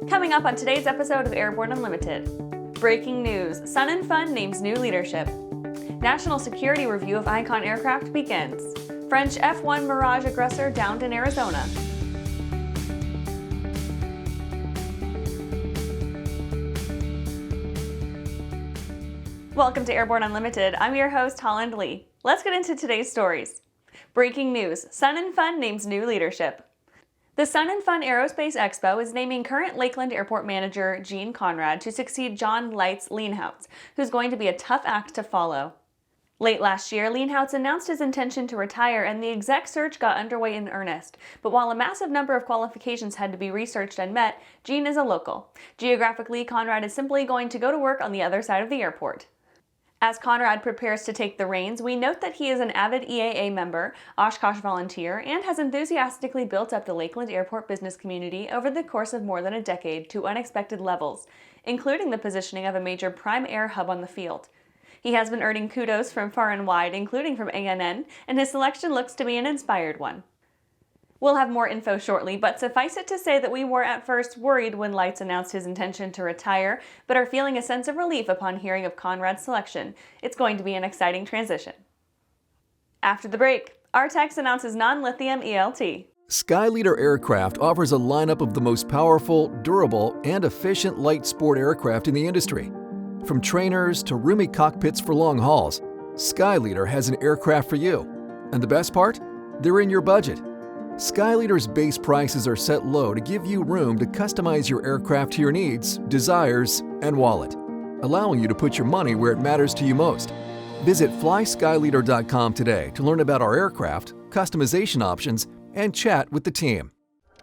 Coming up on today's episode of Airborne Unlimited. Breaking news, Sun and Fun names new leadership. National security review of Icon aircraft begins. French F1 Mirage aggressor downed in Arizona. Welcome to Airborne Unlimited. I'm your host, Holland Lee. Let's get into today's stories. Breaking news, Sun and Fun names new leadership. The Fun Aerospace Expo is naming current Lakeland Airport manager Conrad to succeed John Lites Leenhouts, who's going to be a tough act to follow. Late last year, Leenhouts announced his intention to retire and the Exec Search got underway in earnest. But while a massive number of qualifications had to be researched and met, Gene is a local. Geographically, Conrad is simply going to go to work on the other side of the airport. As Conrad prepares to take the reins, we note that he is an avid EAA member, Oshkosh volunteer, and has enthusiastically built up the Lakeland Airport business community over the course of more than a decade to unexpected levels, including the positioning of a major prime air hub on the field. He has been earning kudos from far and wide, including from ANN, and his selection looks to be an inspired one. We'll have more info shortly, but suffice it to say that we were at first worried when Lites announced his intention to retire, but are feeling a sense of relief upon hearing of Conrad's selection. It's going to be an exciting transition. After the break, Artex announces Nonlithium Elt. Skyleader Aircraft offers a lineup of the most powerful, durable, and efficient light sport aircraft in the industry. From trainers to roomy cockpits for long hauls, Skyleader has an aircraft for you. And the best part? They're in your budget. Skyleader's base prices are set low to give you room to customize your aircraft to your needs, desires, and wallet, allowing you to put your money where it matters to you most. Visit flyskyleader.com today to learn about our aircraft, customization options, and chat with the team.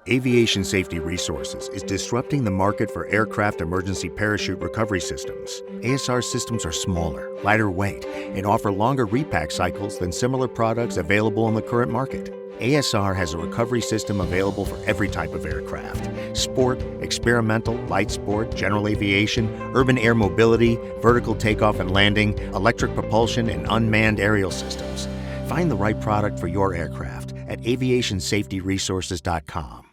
Aviation Safety Resources is disrupting the market for aircraft emergency parachute recovery systems. ASR systems are smaller, lighter weight, and offer longer repack cycles than similar products available in the current market. ASR has a recovery system available for every type of aircraft: sport, experimental, light sport, general aviation, urban air mobility, vertical takeoff and landing, electric propulsion, and unmanned aerial systems. Find the right product for your aircraft at aviationsafetyresources.com.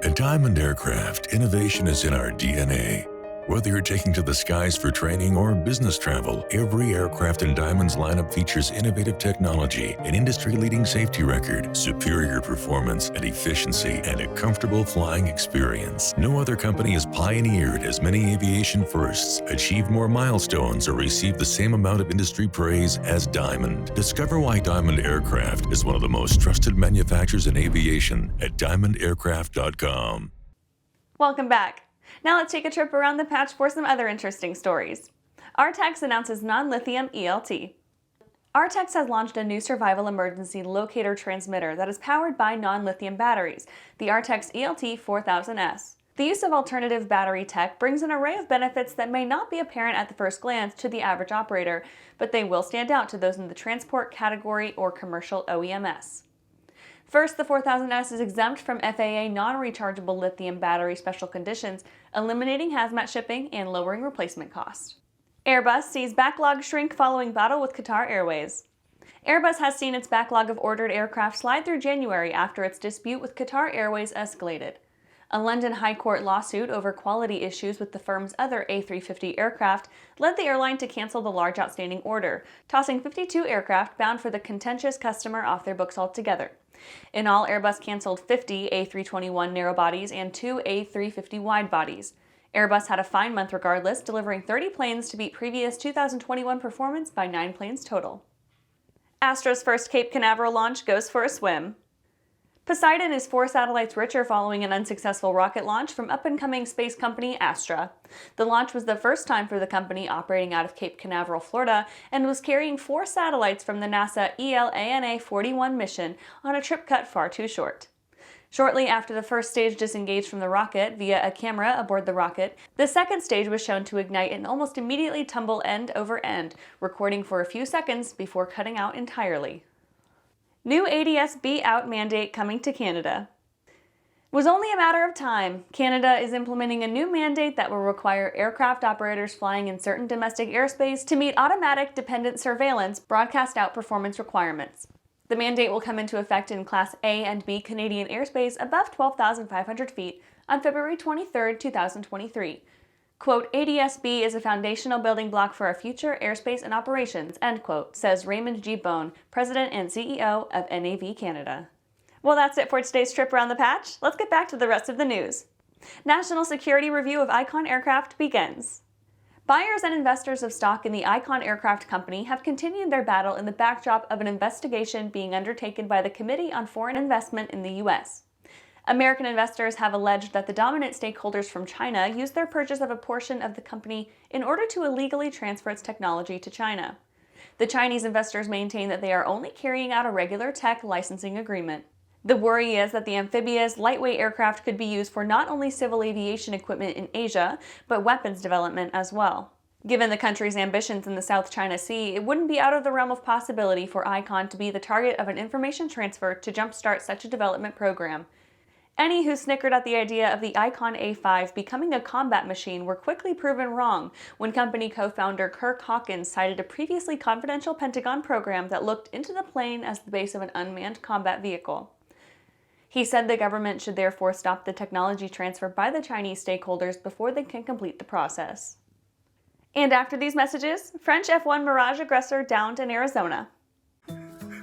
At Diamond Aircraft, innovation is in our DNA. Whether you're taking to the skies for training or business travel, every aircraft in Diamond's lineup features innovative technology, an industry-leading safety record, superior performance and efficiency, and a comfortable flying experience. No other company has pioneered as many aviation firsts, achieved more milestones, or received the same amount of industry praise as Diamond. Discover why Diamond Aircraft is one of the most trusted manufacturers in aviation at diamondaircraft.com. Welcome back. Now let's take a trip around the patch for some other interesting stories. Artex announces Nonlithium Elt. Artex has launched a new survival emergency locator transmitter that is powered by non-lithium batteries, the Artex ELT 4000S. The use of alternative battery tech brings an array of benefits that may not be apparent at the first glance to the average operator, but they will stand out to those in the transport category or commercial OEMs. First, the 4000S is exempt from FAA non-rechargeable lithium battery special conditions, eliminating hazmat shipping and lowering replacement costs. Airbus sees backlog shrink following battle with Qatar Airways. Airbus has seen its backlog of ordered aircraft slide through January after its dispute with Qatar Airways escalated. A London High Court lawsuit over quality issues with the firm's other A350 aircraft led the airline to cancel the large outstanding order, tossing 52 aircraft bound for the contentious customer off their books altogether. In all, Airbus canceled 50 A321 narrow-bodies and 2 A350 wide-bodies. Airbus had a fine month regardless, delivering 30 planes to beat previous 2021 performance by 9 planes total. Astra's first Cape Canaveral launch goes for a swim. Poseidon is 4 satellites richer following an unsuccessful rocket launch from up-and-coming space company Astra. The launch was the first time for the company operating out of Cape Canaveral, Florida, and was carrying 4 satellites from the NASA ELANA-41 mission on a trip cut far too short. Shortly after the first stage disengaged from the rocket via a camera aboard the rocket, the second stage was shown to ignite and almost immediately tumble end over end, recording for a few seconds before cutting out entirely. New ADSB out mandate coming to Canada. It was only a matter of time. Canada is implementing a new mandate that will require aircraft operators flying in certain domestic airspace to meet automatic dependent surveillance broadcast out performance requirements. The mandate will come into effect in Class A and B Canadian airspace above 12,500 feet on February 23, 2023. Quote, ADSB is a foundational building block for our future airspace and operations, end quote, says Raymond G. Bone, President and CEO of NAV Canada. Well, that's it for today's trip around the patch. Let's get back to the rest of the news. National security review of Icon Aircraft begins. Buyers and investors of stock in the Icon Aircraft Company have continued their battle in the backdrop of an investigation being undertaken by the Committee on Foreign Investment in the U.S. American investors have alleged that the dominant stakeholders from China used their purchase of a portion of the company in order to illegally transfer its technology to China. The Chinese investors maintain that they are only carrying out a regular tech licensing agreement. The worry is that the amphibious, lightweight aircraft could be used for not only civil aviation equipment in Asia, but weapons development as well. Given the country's ambitions in the South China Sea, it wouldn't be out of the realm of possibility for Icon to be the target of an information transfer to jumpstart such a development program. Any who snickered at the idea of the Icon A5 becoming a combat machine were quickly proven wrong when company co-founder Kirk Hawkins cited a previously confidential Pentagon program that looked into the plane as the base of an unmanned combat vehicle. He said the government should therefore stop the technology transfer by the Chinese stakeholders before they can complete the process. And after these messages, French F1 Mirage aggressor downed in Arizona.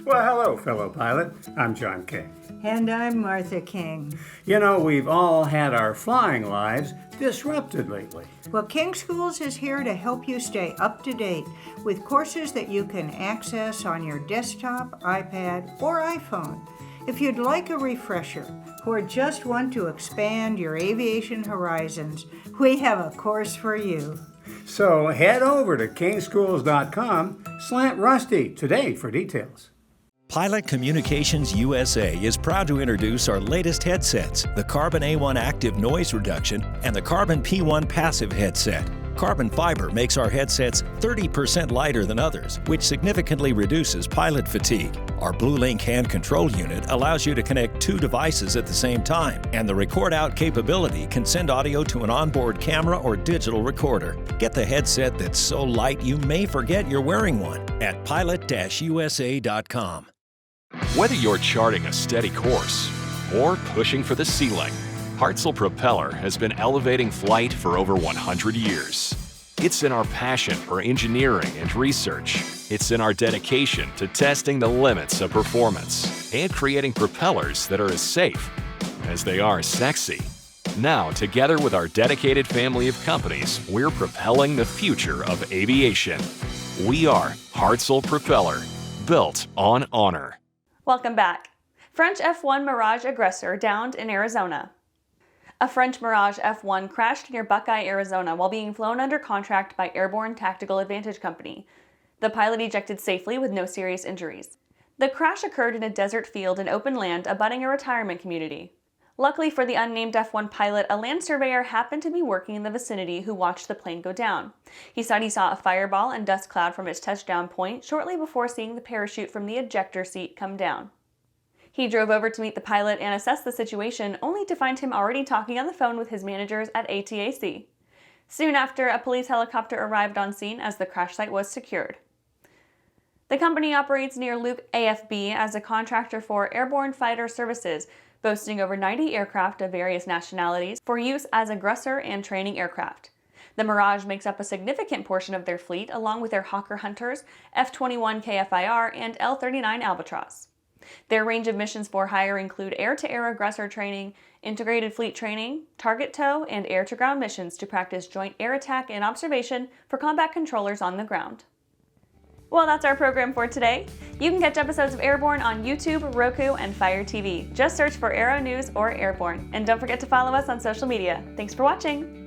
Well, hello, fellow pilot. I'm John King. And I'm Martha King. You know, we've all had our flying lives disrupted lately. Well, King Schools is here to help you stay up to date with courses that you can access on your desktop, iPad, or iPhone. If you'd like a refresher or just want to expand your aviation horizons, we have a course for you. So head over to kingschools.com/rusty today for details. Pilot Communications USA is proud to introduce our latest headsets, the Carbon A1 Active Noise Reduction and the Carbon P1 Passive Headset. Carbon fiber makes our headsets 30% lighter than others, which significantly reduces pilot fatigue. Our BlueLink hand control unit allows you to connect two devices at the same time, and the record out capability can send audio to an onboard camera or digital recorder. Get the headset that's so light you may forget you're wearing one at pilot-usa.com. Whether you're charting a steady course or pushing for the ceiling, Hartzell Propeller has been elevating flight for over 100 years. It's in our passion for engineering and research. It's in our dedication to testing the limits of performance and creating propellers that are as safe as they are sexy. Now, together with our dedicated family of companies, we're propelling the future of aviation. We are Hartzell Propeller, built on honor. Welcome back. French F1 Mirage aggressor downed in Arizona. A French Mirage F1 crashed near Buckeye, Arizona while being flown under contract by Airborne Tactical Advantage Company. The pilot ejected safely with no serious injuries. The crash occurred in a desert field in open land abutting a retirement community. Luckily for the unnamed F1 pilot, a land surveyor happened to be working in the vicinity who watched the plane go down. He said he saw a fireball and dust cloud from its touchdown point shortly before seeing the parachute from the ejector seat come down. He drove over to meet the pilot and assess the situation, only to find him already talking on the phone with his managers at ATAC. Soon after, a police helicopter arrived on scene as the crash site was secured. The company operates near Luke AFB as a contractor for Airborne Fighter Services, boasting over 90 aircraft of various nationalities for use as aggressor and training aircraft. The Mirage makes up a significant portion of their fleet, along with their Hawker Hunters, F-21 KFIR, and L-39 Albatross. Their range of missions for hire include air-to-air aggressor training, integrated fleet training, target tow, and air-to-ground missions to practice joint air attack and observation for combat controllers on the ground. Well, that's our program for today. You can catch episodes of Airborne on YouTube, Roku, and Fire TV. Just search for Aero-News or Airborne. And don't forget to follow us on social media. Thanks for watching.